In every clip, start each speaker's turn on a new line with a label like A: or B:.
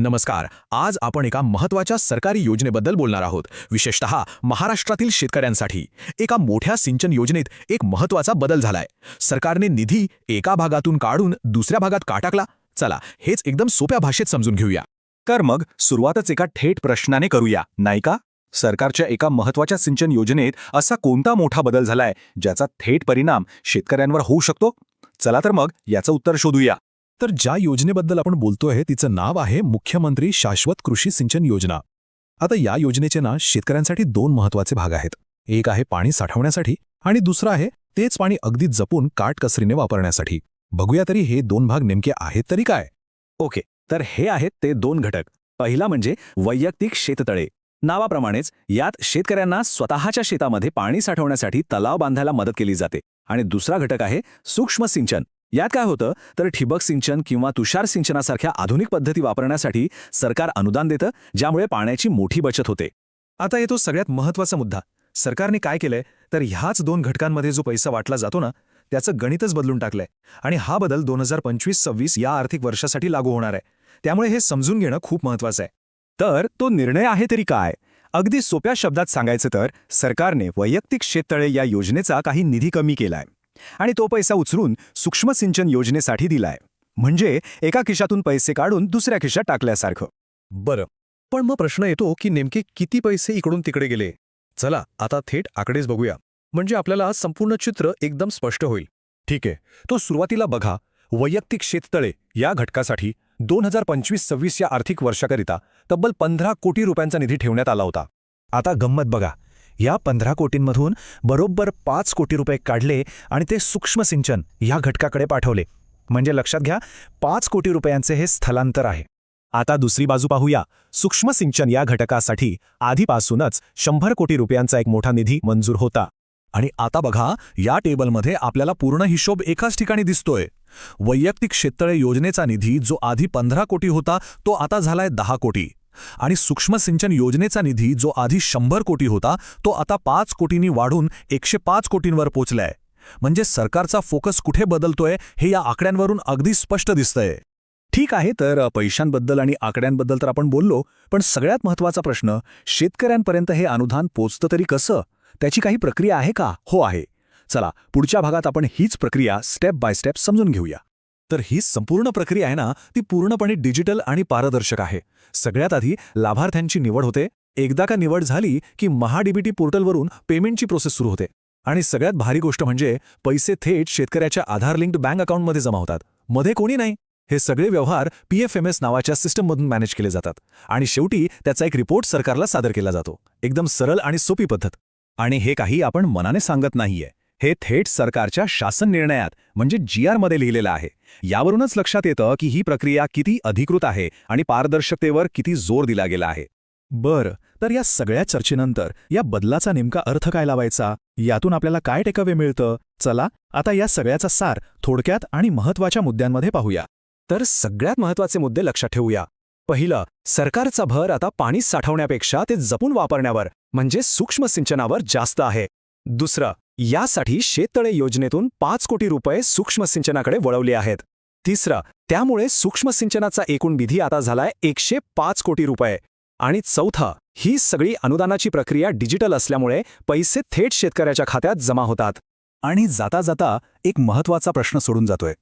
A: नमस्कार. आज आपण एका महत्त्वाच्या सरकारी योजनेबद्दल बोलणार आहोत, विशेषतः महाराष्ट्रातील शेतकऱ्यांसाठी. एका मोठ्या सिंचन योजनेत एक महत्त्वाचा बदल झालाय. सरकारने निधी एका भागातून काढून दुसऱ्या भागात का टाकला? चला, हेच एकदम सोप्या भाषेत समजून घेऊया.
B: तर मग सुरुवातच एका थेट प्रश्नाने करूया, नाही का? सरकारच्या एका महत्त्वाच्या सिंचन योजनेत असा कोणता मोठा बदल झालाय ज्याचा थेट परिणाम शेतकऱ्यांवर होऊ शकतो? चला तर मग याचं उत्तर शोधूया.
A: तर ज्या योजनेबद्दल आपण बोलतोय तिचं नाव आहे मुख्यमंत्री शाश्वत कृषी सिंचन योजना. आता या योजनेचे शेतकऱ्यांसाठी दोन महत्त्वाचे भाग आहेत. एक आहे पाणी साठवण्यासाठी आणि दुसरा आहे तेच पाणी अगदी जपून काटकसरीने वापरण्यासाठी. बघूया तरी हे दोन भाग नेमके आहेत तरी काय.
B: ओके, तर हे आहेत ते दोन घटक. पहिला म्हणजे वैयक्तिक शेततळे. नावाप्रमाणेच यात शेतकऱ्यांना स्वतःच्या शेतामध्ये पाणी साठवण्यासाठी तलाव बांधायला मदत केली जाते. आणि दुसरा घटक आहे सूक्ष्म सिंचन. यात काय होतं तर ठिबक सिंचन किंवा तुषार सिंचनासारख्या आधुनिक पद्धती वापरण्यासाठी सरकार अनुदान देतं, ज्यामुळे पाण्याची मोठी बचत होते.
A: आता येतो सगळ्यात महत्त्वाचा मुद्दा. सरकारने काय केलंय तर ह्याच दोन घटकांमध्ये जो पैसा वाटला जातो त्याचं गणितच बदलून टाकलंय. आणि हा बदल 2025-26 या आर्थिक वर्षासाठी लागू होणार आहे. त्यामुळे हे समजून घेणं खूप महत्त्वाचं आहे.
B: तर तो निर्णय आहे तरी काय? अगदी सोप्या शब्दात सांगायचं तर सरकारने वैयक्तिक शेततळे या योजनेचा काही निधी कमी केलाय आणि तो पैसा उचलून सूक्ष्म सिंचन योजनेसाठी दिलाय. म्हणजे एका खिशातून पैसे काढून दुसऱ्या खिशात टाकल्यासारखं.
A: बरं, पण मग प्रश्न येतो की नेमके किती पैसे इकडून तिकडे गेले? चला आता थेट आकडेच बघूया, म्हणजे आपल्याला संपूर्ण चित्र एकदम स्पष्ट होईल.
B: ठीक आहे, तो सुरुवातीला बघा. वैयक्तिक शेततळे या घटकासाठी 2025-26 या आर्थिक वर्षाकरिता तब्बल 15 कोटी रुपयांचा निधी ठेवण्यात आला होता. आता गंमत बघा, या 15 कोटींमधून बरोबर 5 कोटी रुपये काढले आणि ते सूक्ष्म सिंचन या घटकाकडे पाठवले. म्हणजे लक्षात घ्या, 5 कोटी रुपयांचे हे स्थलांतर आहे. आता दुसरी बाजू पाहूया. सूक्ष्म सिंचन या घटकासाठी आधीपासूनच 100 कोटी रुपयांचा एक मोठा निधी मंजूर होता.
A: आणि आता बघा, या टेबलमध्ये आपल्याला पूर्ण हिशोब एकाच ठिकाणी दिसतोय. वैयक्तिक शेततळे योजनेचा निधी जो आधी 15 कोटी होता तो आता झालाय 10 कोटी. आणि सूक्ष्म सिंचन योजनेचा निधी जो आधी 100 कोटी होता तो आता 5 कोटींनी वाढून 105 कोटींवर पोचलाय. म्हणजे सरकारचा फोकस कुठे बदलतोय हे या आकड्यांवरून अगदी स्पष्ट दिसतंय.
B: ठीक आहे, तर पैशांबद्दल आणि आकड्यांबद्दल तर आपण बोललो, पण सगळ्यात महत्त्वाचा प्रश्न, शेतकऱ्यांपर्यंत हे अनुदान पोचतं तरी कसं? त्याची काही प्रक्रिया आहे का? हो आहे. चला, पुढच्या भागात आपण हीच प्रक्रिया स्टेप बाय स्टेप समजून घेऊया.
A: तर ही संपूर्ण प्रक्रिया आहे ती पूर्णपणे डिजिटल आणि पारदर्शक आहे. सगळ्यात आधी लाभार्थ्यांची निवड होते. एकदा का निवड झाली की महाडीबीटी पोर्टलवरून पेमेंटची प्रोसेस सुरू होते. आणि सगळ्यात भारी गोष्ट म्हणजे पैसे थेट शेतकऱ्याच्या आधार लिंक्ड बँक अकाउंटमध्ये जमा होतात. मध्ये कोणी नाही. हे सगळे व्यवहार PFMS नावाच्या सिस्टममधून मॅनेज केले जातात. आणि शेवटी त्याचा एक रिपोर्ट सरकारला सादर केला जातो. एकदम सरळ आणि सोपी पद्धत.
B: आणि हे काही आपण मनाने सांगत नाहीये. हे थेट सरकारच्या शासन निर्णयात म्हणजे GR मध्ये लिहिलेलं आहे. यावरूनच लक्षात येतं की ही प्रक्रिया किती अधिकृत आहे आणि पारदर्शकतेवर किती जोर दिला गेला आहे.
A: बरं, तर या सगळ्या चर्चेनंतर या बदलाचा नेमका अर्थ काय लावायचा? यातून आपल्याला काय टेकअवे मिळतं? चला आता या सगळ्याचा सार थोडक्यात आणि महत्त्वाच्या मुद्द्यांमध्ये पाहूया.
B: तर सगळ्यात महत्त्वाचे मुद्दे लक्षात ठेवूया. पहिलं, सरकारचा भर आता पाणी साठवण्यापेक्षा ते जपून वापरण्यावर म्हणजे सूक्ष्म सिंचनावर जास्त आहे. दुसरं, यासाठी शेततळे योजनेतून 5 कोटी रुपये सूक्ष्म सिंचनाकडे वळवले आहेत. तिसरं, त्यामुळे सूक्ष्म सिंचनाचा एकूण निधी आता झालाय 105 कोटी रुपये. आणि चौथं, ही सगळी अनुदानाची प्रक्रिया डिजिटल असल्यामुळे पैसे थेट शेतकऱ्याच्या खात्यात जमा होतात. आणि जाता जाता एक महत्त्वाचा प्रश्न सोडून जातोय.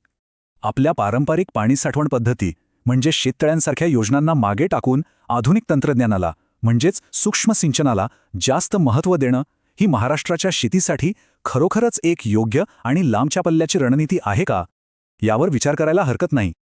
B: आपल्या पारंपरिक पाणी साठवण पद्धती म्हणजे शेततळ्यांसारख्या योजनांना मागे टाकून आधुनिक तंत्रज्ञानाला म्हणजेच सूक्ष्म सिंचनाला जास्त महत्त्व देणं ही महाराष्ट्राच्या शेतीसाठी खरोखरच एक योग्य आणि लांबच्या पल्ल्याची रणनीती आहे का? यावर विचार करायला हरकत नाही.